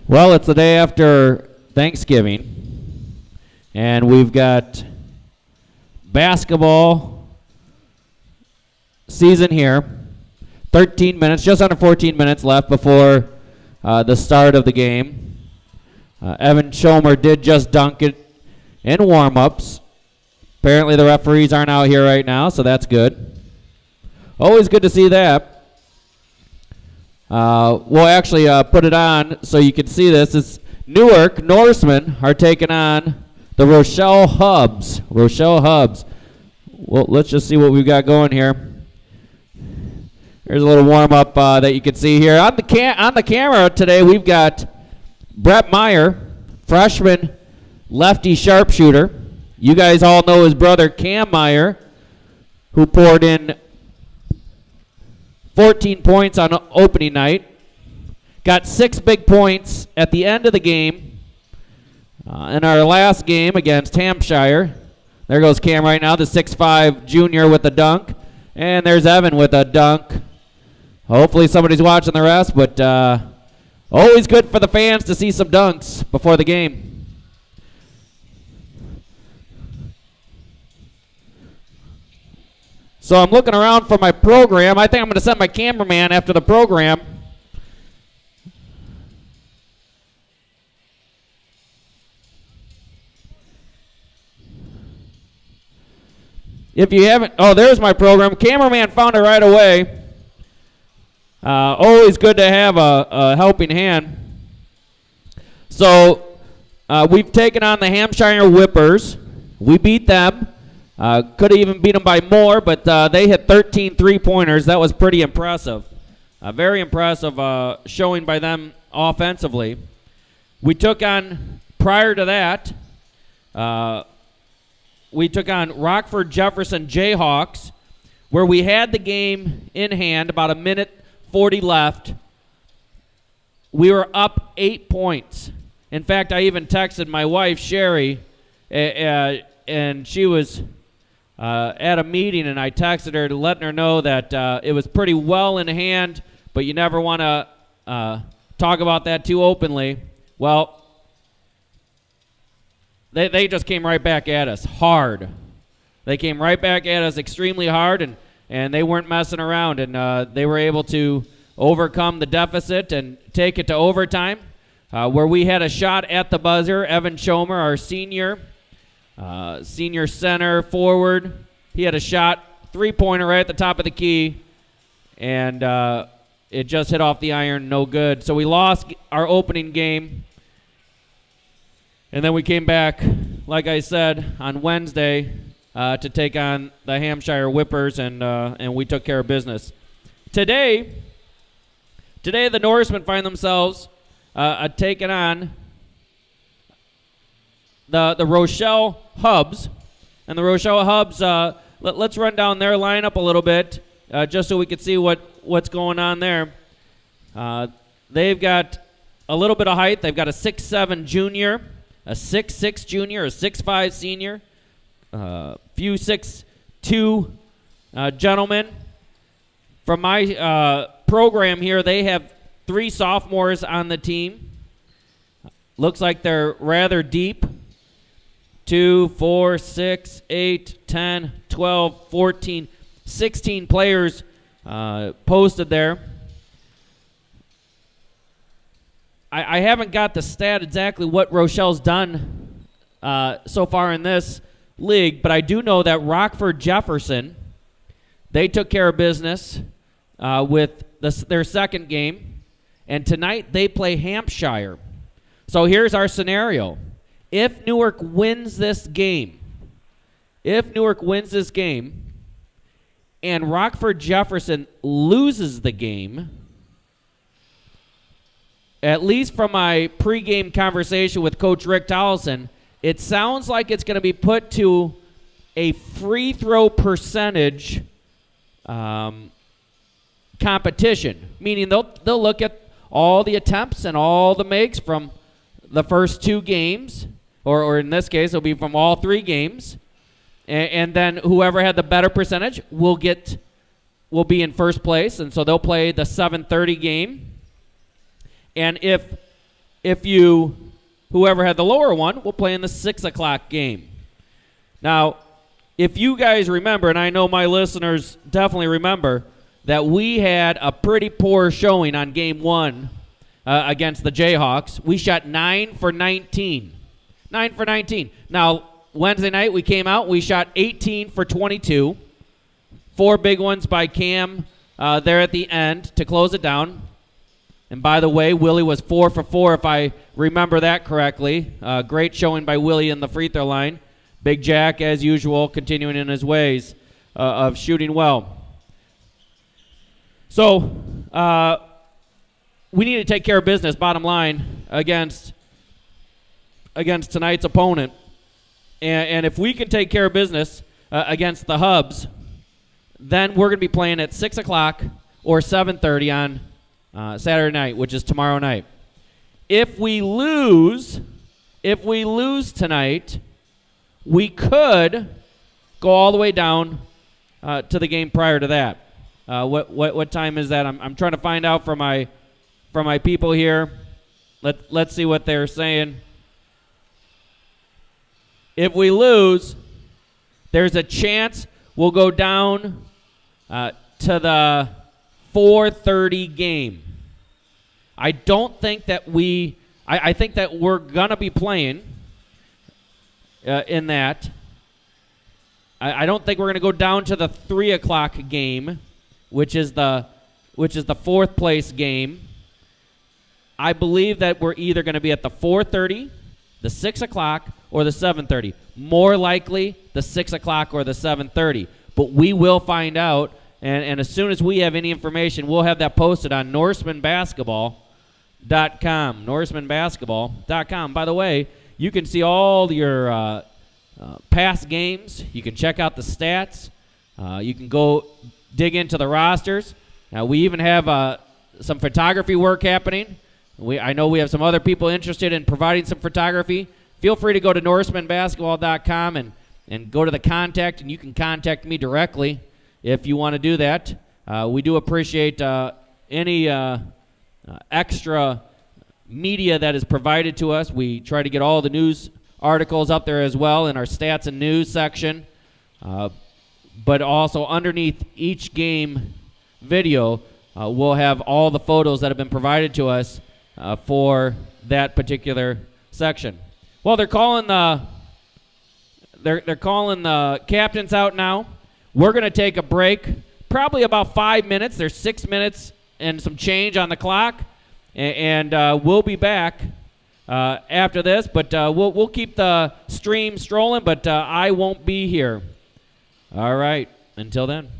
Well, it's the day after Thanksgiving, and we've got basketball season here. 13 minutes, just under 14 minutes left before the start of the game. Evan Schomer did just dunk it in warm-ups. Apparently the referees aren't out here right now, so that's good. Always good to see that. We'll actually put it on so you can see this. It's Newark Norsemen are taking on the Rochelle Hubs. Well, let's just see what we've got going here. Here's a little warm-up that you can see here. On the camera today, we've got Brett Meyer, freshman lefty sharpshooter. You guys all know his brother Cam Meyer, who poured in 14 points on opening night. Got 6 big points at the end of the game in our last game against Hampshire. There goes Cam right now, the 6'5 junior with a dunk. And there's Evan with a dunk. Hopefully somebody's watching the rest, but always good for the fans to see some dunks before the game. So I'm looking around for my program. I think I'm going to send my cameraman after the program. If you haven't, there's my program. Cameraman found it right away. Always good to have a helping hand. So we've taken on the Hampshire Whippers. We beat them. Could have even beat them by more, but they hit 13 three-pointers. That was pretty impressive. Very impressive showing by them offensively. We took on, prior to that, we took on Rockford Jefferson Jayhawks, where we had the game in hand, about a minute 40 left. We were up 8 points. In fact, I even texted my wife, Sherry, and she was at a meeting, and I texted her to let her know that it was pretty well in hand, but you never want to talk about that too openly. Well, they just came right back at us hard. They came right back at us extremely hard, and they weren't messing around, and they were able to overcome the deficit and take it to overtime, where we had a shot at the buzzer. Evan Schomer, our senior center forward, he had a shot, three-pointer right at the top of the key, and it just hit off the iron, no good. So we lost our opening game, and then we came back, like I said, on Wednesday to take on the Hampshire Whippers, and we took care of business. Today the Norsemen find themselves taking on the Rochelle Hubs. And the Rochelle Hubs, let's run down their lineup a little bit, just so we can see what's going on there. They've got a little bit of height. They've got a 6'7 junior, a 6'6 junior, a 6'5 senior, few 6'2 gentlemen. From my program here, they have 3 sophomores on the team. Looks like they're rather deep. 2, 4, 6, 8, 10, 12, 14, 16 players posted there. I haven't got the stat exactly what Rochelle's done so far in this league, but I do know that Rockford Jefferson, they took care of business with their second game, and tonight they play Hampshire. So here's our scenario. If Newark wins this game, and Rockford Jefferson loses the game, at least from my pregame conversation with Coach Rick Towelson, it sounds like it's going to be put to a free throw percentage competition, meaning they'll look at all the attempts and all the makes from the first 2 games, or in this case, it'll be from all 3 games, and then whoever had the better percentage will be in first place, and so they'll play the 7:30 game. And if whoever had the lower one will play in the 6 o'clock game. Now, if you guys remember, and I know my listeners definitely remember, that we had a pretty poor showing on game 1 against the Jayhawks. We shot 9 for 19. 9 for 19. Now, Wednesday night we came out, we shot 18 for 22. 4 big ones by Cam there at the end to close it down. And by the way, Willie was 4 for 4 if I remember that correctly. Great showing by Willie in the free throw line. Big Jack, as usual, continuing in his ways of shooting well. So, we need to take care of business, bottom line, against tonight's opponent. And if we can take care of business against the Hubs, then we're going to be playing at 6 o'clock or 7:30 on Saturday night, which is tomorrow night. If we lose tonight, we could go all the way down to the game prior to that. What time is that? I'm trying to find out from my people here. Let's see what they're saying. If we lose, there's a chance we'll go down to the 4:30 game. I don't think that I think that we're going to be playing in that. I don't think we're going to go down to the 3 o'clock game, which is the 4th place game. I believe that we're either going to be at the 4:30, the 6 o'clock, or the 7:30. More likely the 6 o'clock or the 7:30. But we will find out, and as soon as we have any information, we'll have that posted on NorsemanBasketball.com. NorsemanBasketball.com. By the way, you can see all your past games. You can check out the stats. You can go dig into the rosters. We even have some photography work happening. I know we have some other people interested in providing some photography. Feel free to go to NorsemanBasketball.com and go to the contact, and you can contact me directly if you want to do that. We do appreciate any extra media that is provided to us. We try to get all the news articles up there as well in our stats and news section. But also underneath each game video, we'll have all the photos that have been provided to us for that particular section. Well, they're calling the captains out now. We're going to take a break, probably about 5 minutes. There's 6 minutes and some change on the clock, and we'll be back after this. But we'll keep the stream strolling, but I won't be here. All right, until then.